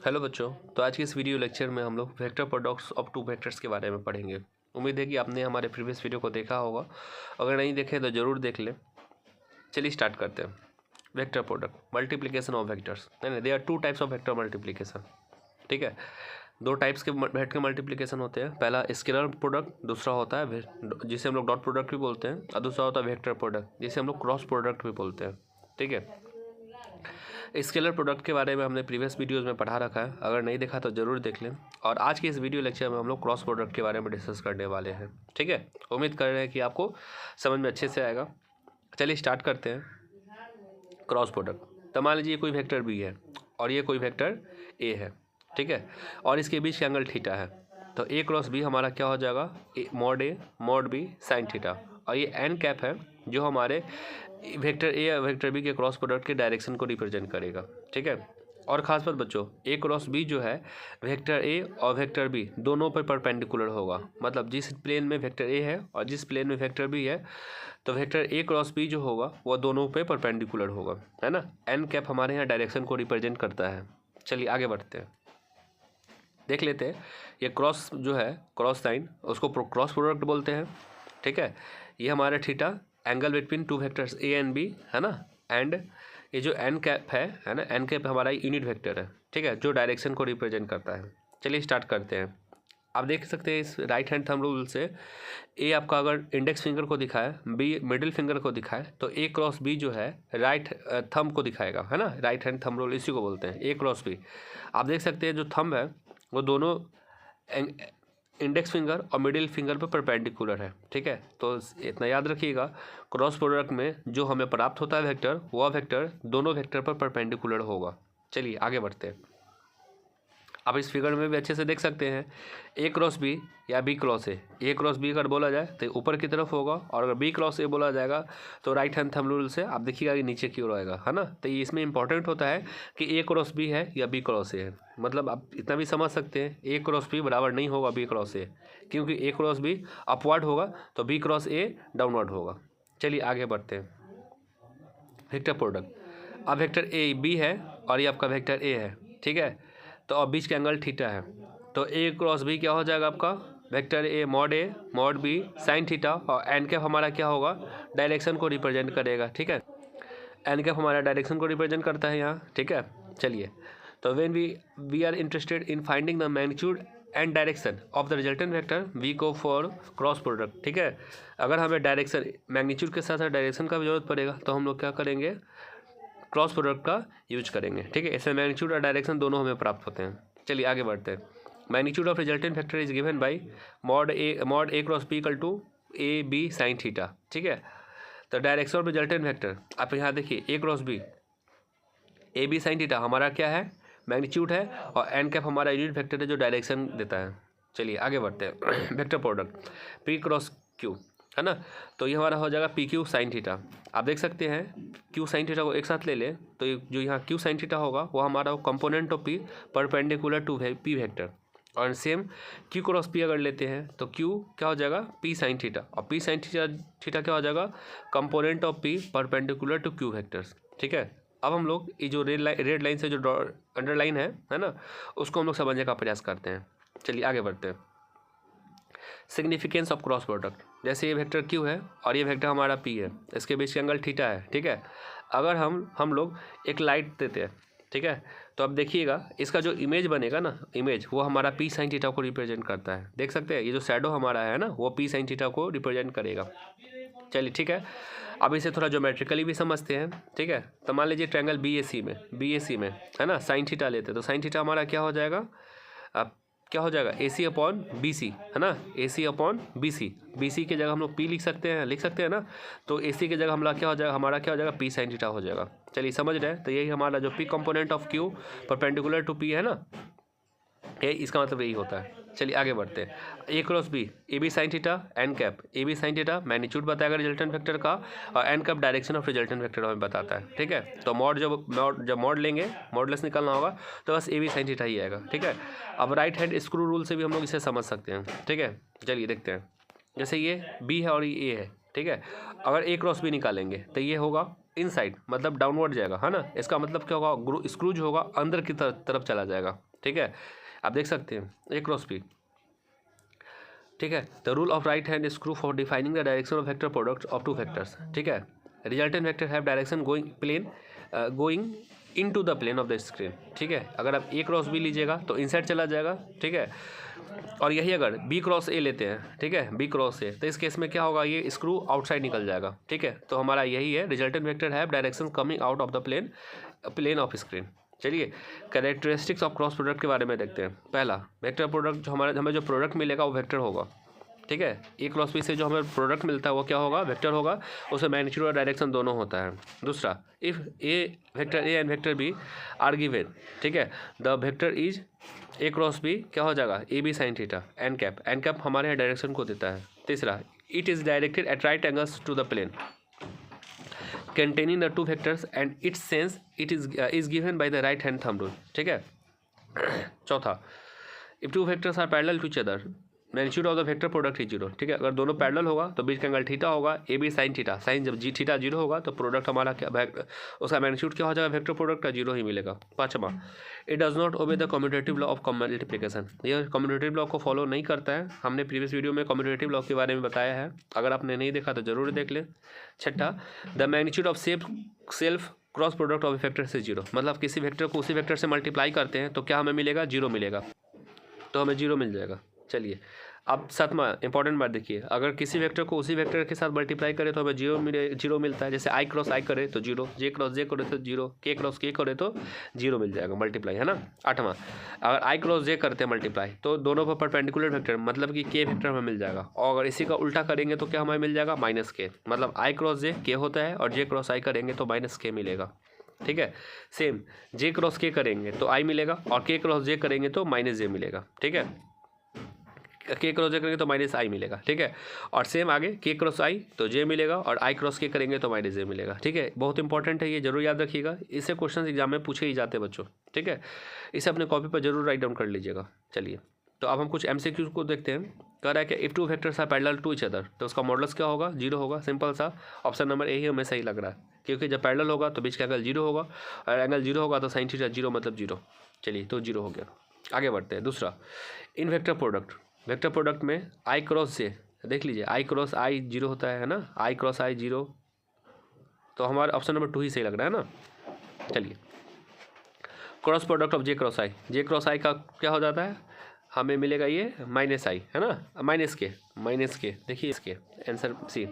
Hello बच्चों, तो आज के इस वीडियो लेक्चर में हम लोग vector products of two vectors के बारे में पढ़ेंगे। उम्मीद है कि आपने हमारे प्रीवियस वीडियो को देखा होगा। अगर नहीं देखे तो ज़रूर देख लें। चलिए स्टार्ट करते हैं। Vector product multiplication of vectors, नहीं they are two types of vector multiplication. ठीक है, दो टाइप्स के वेक्टर मल्टीप्लिकेशन होते हैं। पहला स्केलर प्रोडक्ट, दूसरा होता है जिसे हम लोग डॉट प्रोडक्ट भी बोलते हैं, और दूसरा होता है वेक्टर प्रोडक्ट जिसे हम लोग क्रॉस प्रोडक्ट भी बोलते हैं। ठीक है, स्केलर प्रोडक्ट के बारे में हमने प्रीवियस वीडियोस में पढ़ा रखा है, अगर नहीं देखा तो ज़रूर देख लें। और आज के इस वीडियो लेक्चर में हम लोग क्रॉस प्रोडक्ट के बारे में डिस्कस करने वाले हैं। ठीक है, उम्मीद कर रहे हैं कि आपको समझ में अच्छे से आएगा। चलिए स्टार्ट करते हैं। क्रॉस प्रोडक्ट, तो मान लीजिए कोई वेक्टर बी है और ये कोई वेक्टर ए है। ठीक है, और इसके बीच का एंगल थीटा है, तो ए क्रॉस बी हमारा क्या हो जाएगा, ए मॉड बी साइन थीटा। और ये एन कैप है जो हमारे वेक्टर ए और वेक्टर बी के क्रॉस प्रोडक्ट के डायरेक्शन को रिप्रेजेंट करेगा। ठीक है, और ख़ास बात बच्चों, ए क्रॉस बी जो है वेक्टर ए और वेक्टर बी दोनों पर परपेंडिकुलर होगा। मतलब जिस प्लेन में वेक्टर ए है और जिस प्लेन में वेक्टर बी है, तो वेक्टर ए क्रॉस बी जो होगा वह दोनों पे परपेंडिकुलर होगा, है ना। एन कैप हमारे यहाँ डायरेक्शन को रिप्रेजेंट करता है। चलिए आगे बढ़ते हैं, देख लेते हैं। ये क्रॉस जो है, क्रॉस साइन, उसको क्रॉस प्रोडक्ट बोलते हैं। ठीक है, ये हमारा theta angle between two vectors A and B, है ना। एंड ये जो एन कैप है ना, एन कैप हमारा यूनिट वेक्टर है। ठीक है, जो डायरेक्शन को रिप्रेजेंट करता है। चलिए स्टार्ट करते हैं। आप देख सकते हैं इस राइट हैंड थंब रूल से, ए आपका अगर इंडेक्स फिंगर को दिखाए, बी मिडिल फिंगर को दिखाए, तो ए क्रॉस बी जो है राइट थंब को दिखाएगा, है ना। राइट हैंड थंब रूल इसी को बोलते हैं, ए क्रॉस बी। आप देख सकते हैं जो थंब है वो दोनों इंडेक्स फिंगर और मिडिल फिंगर पर परपेंडिकुलर है। ठीक है, तो इतना याद रखिएगा, क्रॉस प्रोडक्ट में जो हमें प्राप्त होता है वेक्टर, वह वेक्टर दोनों वेक्टर पर परपेंडिकुलर होगा। चलिए आगे बढ़ते हैं। आप इस फिगर में भी अच्छे से देख सकते हैं, ए क्रॉस बी या B cross A. A cross B अगर बोला जाए तो ऊपर की तरफ होगा, और अगर बी क्रॉस ए बोला जाएगा तो राइट हैंड थंब रूल से आप देखिएगा कि नीचे की ओर आएगा, है ना। तो ये इसमें इंपॉर्टेंट होता है कि ए क्रॉस बी है या बी क्रॉस ए है। मतलब आप इतना भी समझ सकते हैं, ए क्रॉस बी बराबर नहीं होगा बी क्रॉस ए, क्योंकि ए क्रॉस बी अपवर्ड होगा तो बी क्रॉस ए डाउनवर्ड होगा। चलिए आगे बढ़ते हैं। वेक्टर प्रोडक्ट, अब वेक्टर ए बी है और ये आपका वेक्टर ए है। ठीक है, तो अब बीच का एंगल थीटा है, तो ए क्रॉस बी क्या हो जाएगा आपका, vector A mod B sine theta. और एन कैप हमारा क्या होगा, डायरेक्शन को रिप्रेजेंट करेगा। ठीक है, एन कैप हमारा डायरेक्शन को रिप्रेजेंट करता है यहाँ। ठीक है, चलिए, तो when we are interested in finding the magnitude and direction of the resultant vector, we go for cross product. ठीक है, अगर हमें डायरेक्शन मैग्नीट्यूड के साथ साथ डायरेक्शन का भी जरूरत पड़ेगा तो हम लोग क्या करेंगे, क्रॉस प्रोडक्ट का यूज करेंगे। ठीक है, इसमें मैग्नीट्यूड और डायरेक्शन दोनों हमें प्राप्त होते हैं। चलिए आगे बढ़ते हैं। Magnitude of resultant vector is given by mod A cross B equal to A B sine theta. ठीक है, तो डायरेक्शन ऑफ रिजल्टेंट वेक्टर आप यहाँ देखिए, A cross B A B sine theta हमारा क्या है, मैग्नीट्यूड है, और एन कैप हमारा यूनिट वेक्टर है जो डायरेक्शन देता है। चलिए आगे बढ़ते हैं। Vector product P cross Q, है ना, तो ये हमारा हो जाएगा पी क्यू साइन थीटा। आप देख सकते हैं क्यू साइन थीटा को एक साथ ले लें तो जो यहाँ क्यू साइन थीटा होगा वो हमारा component of P perpendicular to P vector. और सेम क्यू क्रॉस पी अगर लेते हैं तो क्यू क्या हो जाएगा, पी साइन थीटा, और पी साइन थीटा क्या हो जाएगा, component of P perpendicular to Q vectors. ठीक है, अब हम लोग ये जो रेड लाइन से जो अंडरलाइन है ना, उसको हम लोग समझने का प्रयास करते हैं। चलिए आगे बढ़ते हैं। सिग्निफिकेंस ऑफ क्रॉस प्रोडक्ट, जैसे ये वेक्टर क्यू है और ये वेक्टर हमारा पी है, इसके बीच का एंगल थीटा है। ठीक है, अगर हम लोग एक लाइट देते हैं, ठीक है, तो अब देखिएगा इसका जो इमेज बनेगा ना, इमेज वो हमारा पी साइन थीटा को रिप्रेजेंट करता है। देख सकते हैं ये जो शैडो हमारा है ना, वो पी साइन थीटा को रिप्रेजेंट करेगा। चलिए ठीक है, अब इसे थोड़ा ज्योमेट्रिकली भी समझते हैं। ठीक है, तो मान लीजिए ट्रायंगल बी ए सी में है ना, साइन थीटा लेते हैं, तो साइन थीटा हमारा क्या हो जाएगा, अब क्या हो जाएगा, ए सी अपॉन बी सी, है ना, ए सी अपॉन बी सी की जगह हम लोग पी लिख सकते हैं ना, तो ए सी की जगह हमारा क्या हो जाएगा, पी साइन थीटा हो जाएगा। चलिए समझ रहे हैं, तो यही हमारा जो P component of Q perpendicular to P है ना, ये इसका मतलब यही होता है। चलिए आगे बढ़ते हैं। A cross B A B sine theta, N cap A B sine theta magnitude बताएगा रिजल्टेंट वेक्टर का, और N cap direction of resultant vector हमें बताता है। ठीक है, तो जब मॉड लेंगे, मॉडलेस निकालना होगा तो बस ए बी साइन थीटा ही आएगा। ठीक है, अब राइट हैंड स्क्रू रूल से भी हम लोग इसे समझ सकते हैं। ठीक है, चलिए देखते हैं। जैसे ये बी है और ये ए है, ठीक है, अगर ए क्रॉस बी निकालेंगे तो ये होगा इनसाइड, मतलब डाउनवर्ड जाएगा, है ना। इसका मतलब क्या होगा, स्क्रू जो होगा अंदर की तरफ चला जाएगा। ठीक है, आप देख सकते हैं ए क्रॉस बी, ठीक है। The rule of right hand screw for defining the direction of vector product of two vectors, ठीक है। Resultant vector have direction going into the plane of the screen, ठीक है। अगर आप ए क्रॉस बी लीजिएगा तो इनसाइड चला जाएगा, ठीक है। और यही अगर बी क्रॉस ए लेते हैं, ठीक है, बी क्रॉस ए, तो इस केस में क्या होगा, ये स्क्रू आउटसाइड निकल जाएगा, ठीक है। तो हमारा यही है, resultant vector have direction coming out of the plane of screen. चलिए कैरेक्टरिस्टिक्स ऑफ क्रॉस प्रोडक्ट के बारे में देखते हैं। पहला, वेक्टर प्रोडक्ट, जो हमें जो प्रोडक्ट मिलेगा वो वेक्टर होगा, ठीक है। ए क्रॉस बी से जो हमें प्रोडक्ट मिलता है वो क्या होगा, वेक्टर होगा, उसमें मैग्नीट्यूड और डायरेक्शन दोनों होता है। दूसरा, if A vector A and vector B are given, ठीक है, the vector is A cross B क्या हो जाएगा, A B sine theta, N cap हमारे यहाँ डायरेक्शन को देता है। तीसरा, it is directed at right angles to the plane containing the two vectors and its sense it is given by the right hand thumb rule, ठीक है। चौथा, if two vectors are parallel to each other magnitude of the vector product is zero, ठीक है। अगर दोनों parallel होगा तो बीच का एंगल थीटा होगा, A B sine theta, sine जब जी थीटा जीरो होगा तो प्रोडक्ट हमारा क्या, उसका मैग्नीट्यूड क्या हो जाएगा, वेक्टर प्रोडक्ट का जीरो ही मिलेगा। पाँचवा, it does not obey the commutative law of multiplication, यह कम्यूटेटिव लॉ को फॉलो नहीं करता है। हमने प्रीवियस वीडियो में कम्यूटेटिव लॉ के बारे में बताया है, अगर आपने नहीं देखा तो जरूर देख लें। छठा, the magnitude of self cross product of vector से जीरो, मतलब किसी वेक्टर को उसी वेक्टर से मल्टीप्लाई करते हैं तो क्या हमें मिलेगा, जीरो मिलेगा, तो हमें जीरो मिल जाएगा। चलिए अब सातवां इंपॉर्टेंट बात देखिए, अगर किसी वेक्टर को उसी वेक्टर के साथ मल्टीप्लाई करें तो हमें जीरो मिलता है। जैसे आई क्रॉस आई करे तो जीरो, जे क्रॉस जे करे तो जीरो, के क्रॉस के करे तो जीरो मिल जाएगा, मल्टीप्लाई, है ना। आठवां, अगर आई क्रॉस जे करते हैं मल्टीप्लाई तो दोनों पर परपेंडिकुलर वेक्टर, मतलब कि के वेक्टर हमें मिल जाएगा। और अगर इसी का उल्टा करेंगे तो क्या हमें मिल जाएगा, माइनस के, मतलब आई क्रॉस जे के होता है और जे क्रॉस आई करेंगे तो माइनस के मिलेगा, ठीक है। सेम जे क्रॉस के करेंगे तो आई मिलेगा और के क्रॉस जे करेंगे तो माइनस जे मिलेगा, ठीक है। के क्रॉस जे करेंगे तो माइनस आई मिलेगा, ठीक है। और सेम आगे के क्रॉस आई तो जे मिलेगा और आई क्रॉस के करेंगे तो माइनस जे मिलेगा, ठीक है। बहुत इंपॉर्टेंट है, ये जरूर याद रखिएगा, इससे क्वेश्चन एग्जाम में पूछे ही जाते हैं बच्चों, ठीक है। इसे अपने कॉपी पर जरूर राइट डाउन कर लीजिएगा। चलिए तो अब हम कुछ MCQ को देखते हैं। कह रहा है कि if two vectors are parallel to each other तो उसका मॉडल्स क्या होगा, जीरो होगा, सिंपल सा। ऑप्शन नंबर ए ही हमें सही लग रहा है, क्योंकि जब पैरेलल होगा तो बीच का एंगल जीरो होगा और एंगल जीरो होगा तो साइन थीटा जीरो मतलब जीरो। चलिए तो जीरो हो गया, आगे बढ़ते हैं। दूसरा, इन वेक्टर प्रोडक्ट में आई क्रॉस जे, देख लीजिए आई क्रॉस आई जीरो होता है ना, आई क्रॉस आई जीरो, तो हमारा ऑप्शन नंबर 2 ही सही लग रहा है ना। चलिए, cross product of J cross I का क्या हो जाता है, हमें मिलेगा ये माइनस आई, है ना, माइनस के देखिए इसके आंसर सी